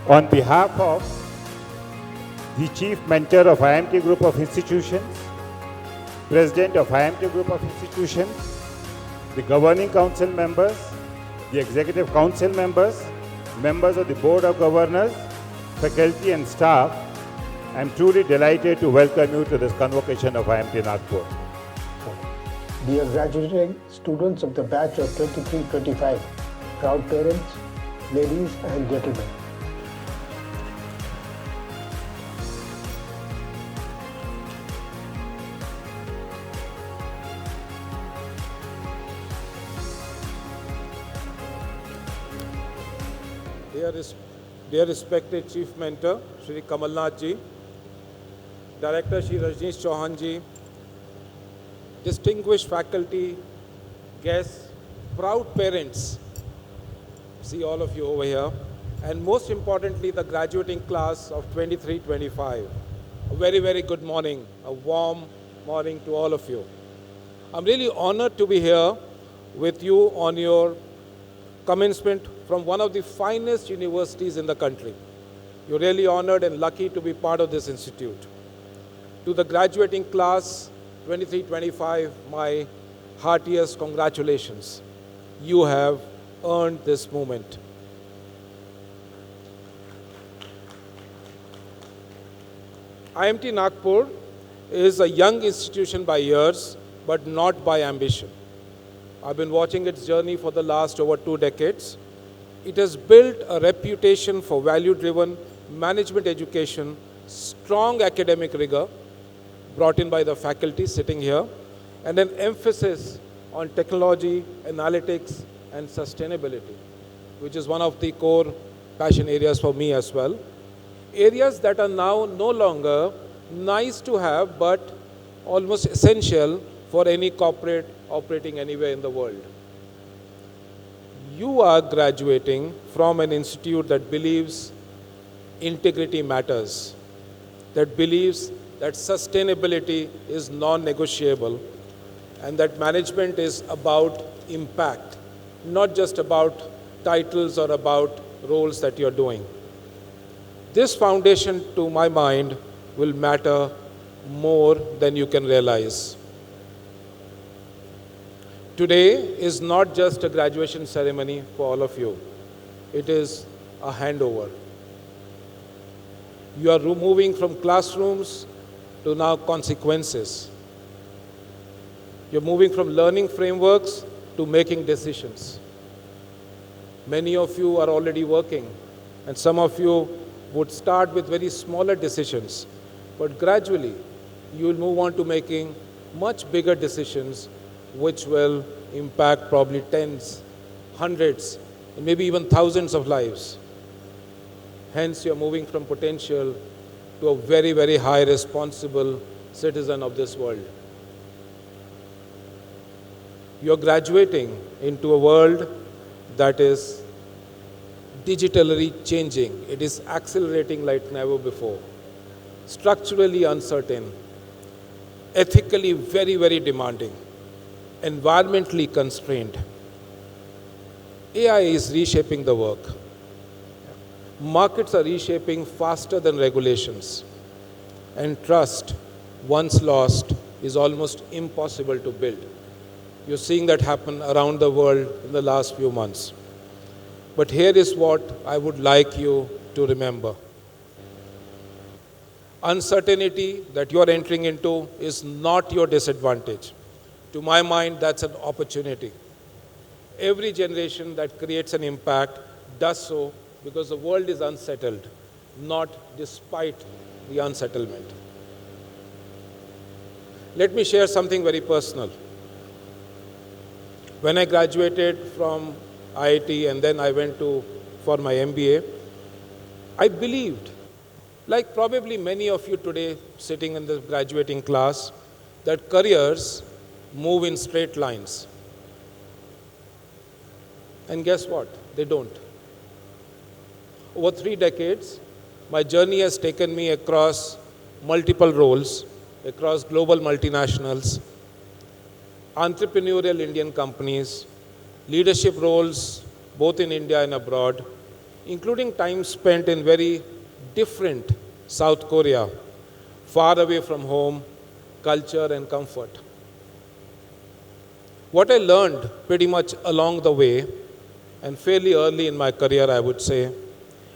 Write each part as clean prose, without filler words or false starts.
On behalf of the Chief Mentor of IMT Group of Institutions, President of IMT Group of Institutions, the Governing Council members, the Executive Council members, members of the Board of Governors, faculty and staff, I am truly delighted to welcome you to this convocation of IMT Nagpur. Dear graduating students of the batch of 23-25, proud parents, ladies and gentlemen. Dear respected Chief Mentor, Shri Kamalnath ji, Director Shri Rajneesh Chauhan ji, distinguished faculty, guests, proud parents, see all of you over here, and most importantly, the graduating class of 23-25. A very, very good morning, a warm morning to all of you. I'm really honored to be here with you on your commencement from one of the finest universities in the country. You're really honored and lucky to be part of this institute. To the graduating class 23-25, my heartiest congratulations. You have earned this moment. IMT Nagpur is a young institution by years, but not by ambition. I've been watching its journey for the last over 2 decades. It has built a reputation for value-driven management education, strong academic rigor, brought in by the faculty sitting here, and an emphasis on technology, analytics, and sustainability, which is one of the core passion areas for me as well. Areas that are now no longer nice to have, but almost essential for any corporate operating anywhere in the world. You are graduating from an institute that believes integrity matters, that believes that sustainability is non-negotiable, and that management is about impact, not just about titles or about roles that you're doing. This foundation, to my mind, will matter more than you can realize. Today is not just a graduation ceremony for all of you. It is a handover. You are moving from classrooms to now consequences. You're moving from learning frameworks to making decisions. Many of you are already working, and some of you would start with very smaller decisions, but gradually you will move on to making much bigger decisions which will impact probably tens, hundreds, and maybe even thousands of lives. Hence, you're moving from potential to a very, very high responsible citizen of this world. You're graduating into a world that is digitally changing. It is accelerating like never before. Structurally uncertain, ethically very, very demanding, environmentally constrained. AI is reshaping the work. Markets are reshaping faster than regulations. And trust, once lost, is almost impossible to build. You're seeing that happen around the world in the last few months. But here is what I would like you to remember. Uncertainty that you're entering into is not your disadvantage. To my mind, that's an opportunity. Every generation that creates an impact does so because the world is unsettled, not despite the unsettlement. Let me share something very personal. When I graduated from IIT and then I went for my MBA, I believed, like probably many of you today sitting in the graduating class, that careers move in straight lines. And guess what? They don't. Over 3 decades, my journey has taken me across multiple roles, across global multinationals, entrepreneurial Indian companies, leadership roles both in India and abroad, including time spent in very different South Korea, far away from home, culture, and comfort. What I learned pretty much along the way, and fairly early in my career, I would say,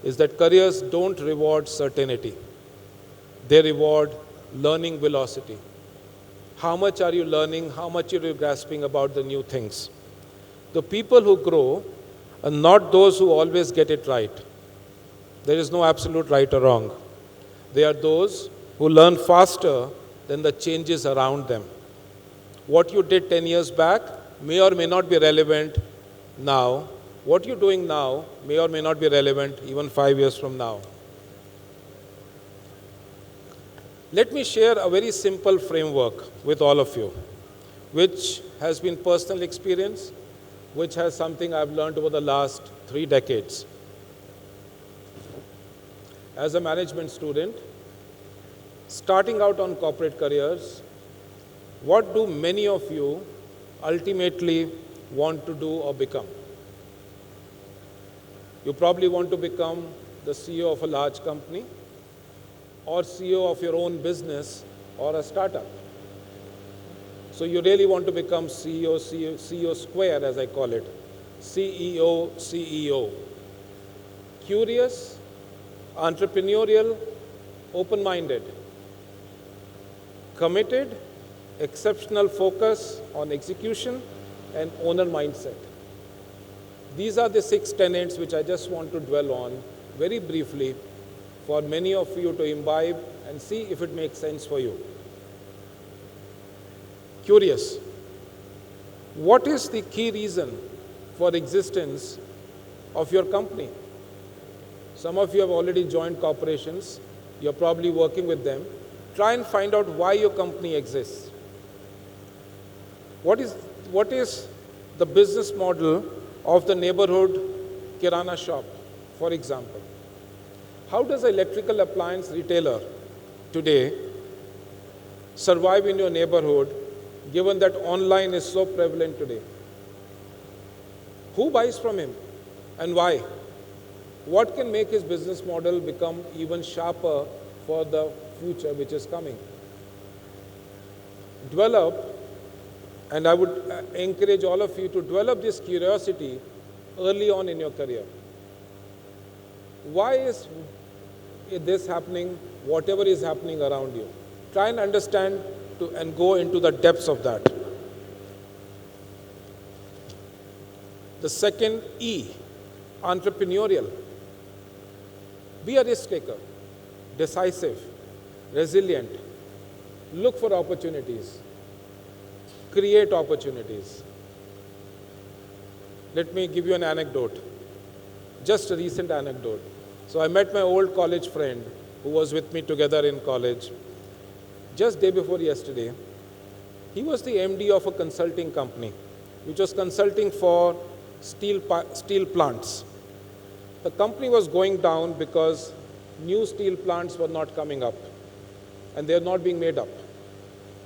is that careers don't reward certainty. They reward learning velocity. How much are you learning? How much are you grasping about the new things? The people who grow are not those who always get it right. There is no absolute right or wrong. They are those who learn faster than the changes around them. What you did 10 years back may or may not be relevant now. What you're doing now may or may not be relevant even 5 years from now. Let me share a very simple framework with all of you, which has been personal experience, which has something I've learned over the last 3 decades. As a management student, starting out on corporate careers, what do many of you ultimately want to do or become? You probably want to become the CEO of a large company or CEO of your own business or a startup. So you really want to become CEO square, as I call it, CEO. Curious, entrepreneurial, open-minded, committed, exceptional focus on execution, and owner mindset. These are the 6 tenets which I just want to dwell on very briefly for many of you to imbibe and see if it makes sense for you. Curious. What is the key reason for existence of your company? Some of you have already joined corporations. You're probably working with them. Try and find out why your company exists. What is the business model of the neighborhood kirana shop, for example? How does an electrical appliance retailer today survive in your neighborhood, given that online is so prevalent today? Who buys from him and why? What can make his business model become even sharper for the future which is coming? Develop, and I would encourage all of you to develop this curiosity early on in your career. Why is this happening, whatever is happening around you? Try and understand and go into the depths of that. The second E, entrepreneurial. Be a risk taker, decisive, resilient. Look for opportunities. Create opportunities. Let me give you an anecdote, just a recent anecdote. So I met my old college friend who was with me together in college just day before yesterday. He was the MD of a consulting company, which was consulting for steel plants. The company was going down because new steel plants were not coming up and they are not being made up.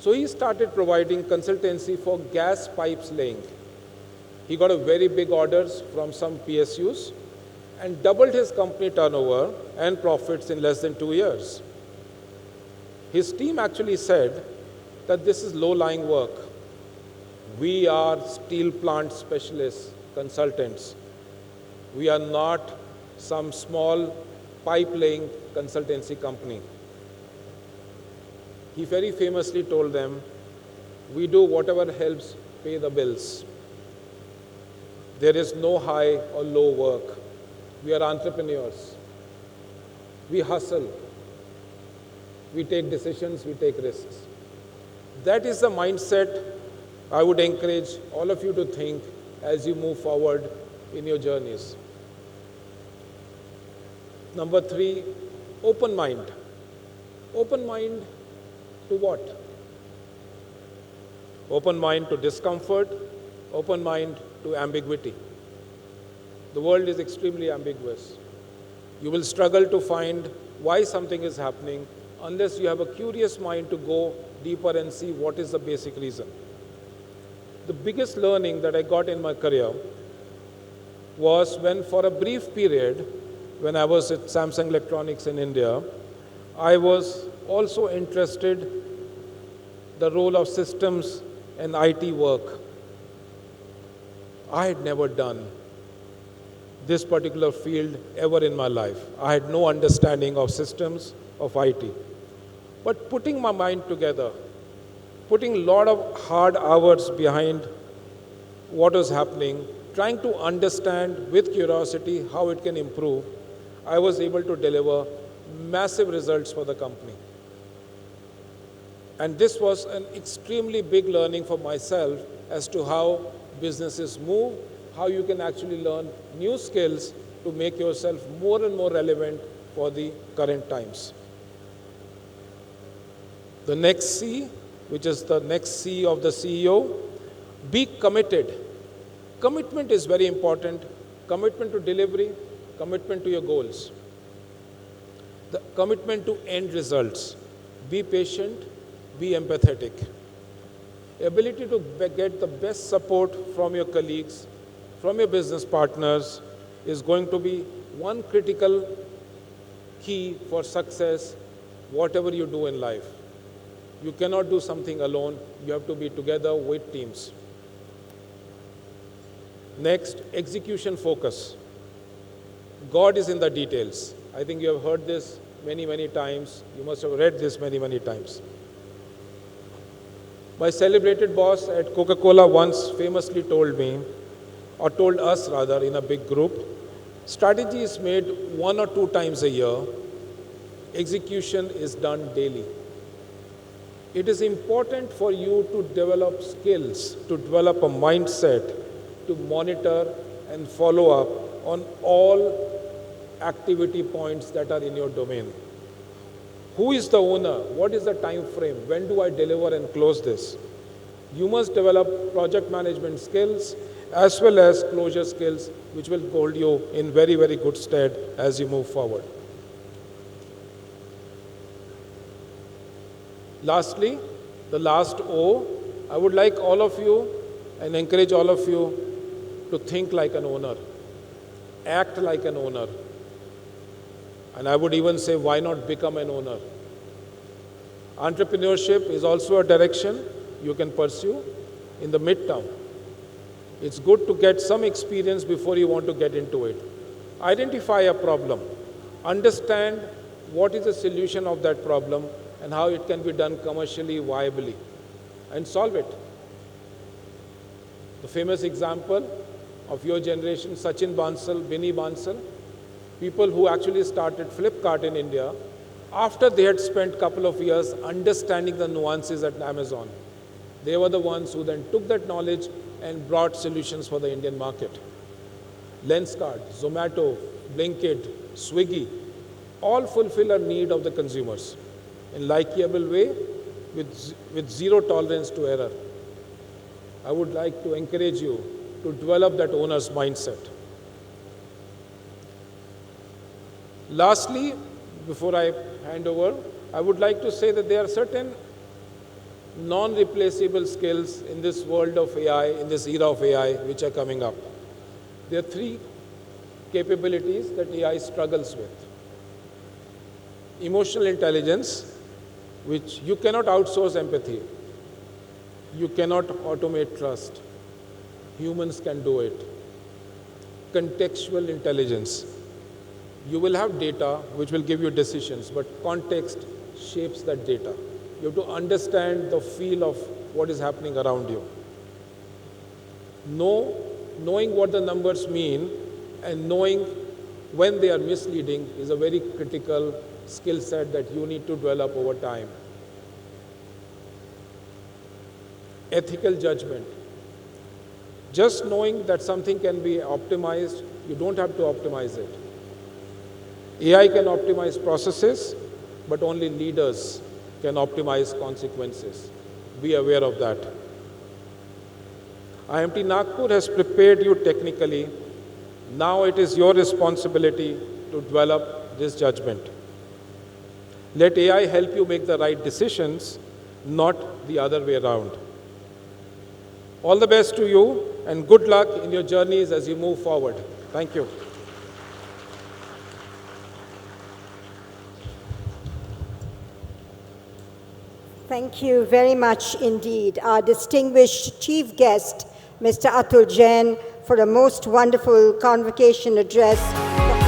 So he started providing consultancy for gas pipes laying. He got a very big orders from some PSUs and doubled his company turnover and profits in less than 2 years. His team actually said that this is low-lying work. We are steel plant specialists, consultants. We are not some small pipe laying consultancy company. He very famously told them, we do whatever helps pay the bills. There is no high or low work. We are entrepreneurs. We hustle. We take decisions, we take risks. That is the mindset I would encourage all of you to think as you move forward in your journeys. Number 3, open mind. Open mind to what? Open mind to discomfort, open mind to ambiguity. The world is extremely ambiguous. You will struggle to find why something is happening unless you have a curious mind to go deeper and see what is the basic reason. The biggest learning that I got in my career was when, for a brief period, when I was at Samsung Electronics in India, I was also interested the role of systems and IT work. I had never done this particular field ever in my life. I had no understanding of systems, of IT. But putting my mind together, putting a lot of hard hours behind what was happening, trying to understand with curiosity how it can improve, I was able to deliver massive results for the company. And this was an extremely big learning for myself as to how businesses move, how you can actually learn new skills to make yourself more and more relevant for the current times. The next C, which is the next C of the CEO, be committed. Commitment is very important. Commitment to delivery, commitment to your goals. The commitment to end results. Be patient, be empathetic. Ability to get the best support from your colleagues, from your business partners is going to be one critical key for success, whatever you do in life. You cannot do something alone. You have to be together with teams. Next, execution focus. God is in the details. I think you have heard this many, many times. You must have read this many, many times. My celebrated boss at Coca-Cola once famously told me, or told us rather in a big group, strategy is made 1 or 2 times a year. Execution is done daily. It is important for you to develop skills, to develop a mindset, to monitor and follow up on all activity points that are in your domain. Who is the owner? What is the time frame? When do I deliver and close this? You must develop project management skills as well as closure skills, which will hold you in very, very good stead as you move forward. Lastly, the last O, I would like all of you and encourage all of you to think like an owner, act like an owner. And I would even say, why not become an owner? Entrepreneurship is also a direction you can pursue in the midterm. It's good to get some experience before you want to get into it. Identify a problem. Understand what is the solution of that problem and how it can be done commercially viably, and solve it. The famous example of your generation, Sachin Bansal, Binny Bansal, people who actually started Flipkart in India after they had spent a couple of years understanding the nuances at Amazon. They were the ones who then took that knowledge and brought solutions for the Indian market. Lenskart, Zomato, Blinkit, Swiggy, all fulfill a need of the consumers in likable way with zero tolerance to error. I would like to encourage you to develop that owner's mindset. Lastly, before I hand over, I would like to say that there are certain non-replaceable skills in this world of AI, in this era of AI, which are coming up. There are 3 capabilities that AI struggles with. Emotional intelligence, which you cannot outsource empathy. You cannot automate trust. Humans can do it. Contextual intelligence. You will have data which will give you decisions, but context shapes that data. You have to understand the feel of what is happening around you. Knowing what the numbers mean and knowing when they are misleading is a very critical skill set that you need to develop over time. Ethical judgment. Just knowing that something can be optimized, you don't have to optimize it. AI can optimize processes, but only leaders can optimize consequences. Be aware of that. IMT Nagpur has prepared you technically. Now it is your responsibility to develop this judgment. Let AI help you make the right decisions, not the other way around. All the best to you and good luck in your journeys as you move forward. Thank you. Thank you very much indeed, our distinguished chief guest, Mr. Atul Jain, for a most wonderful convocation address.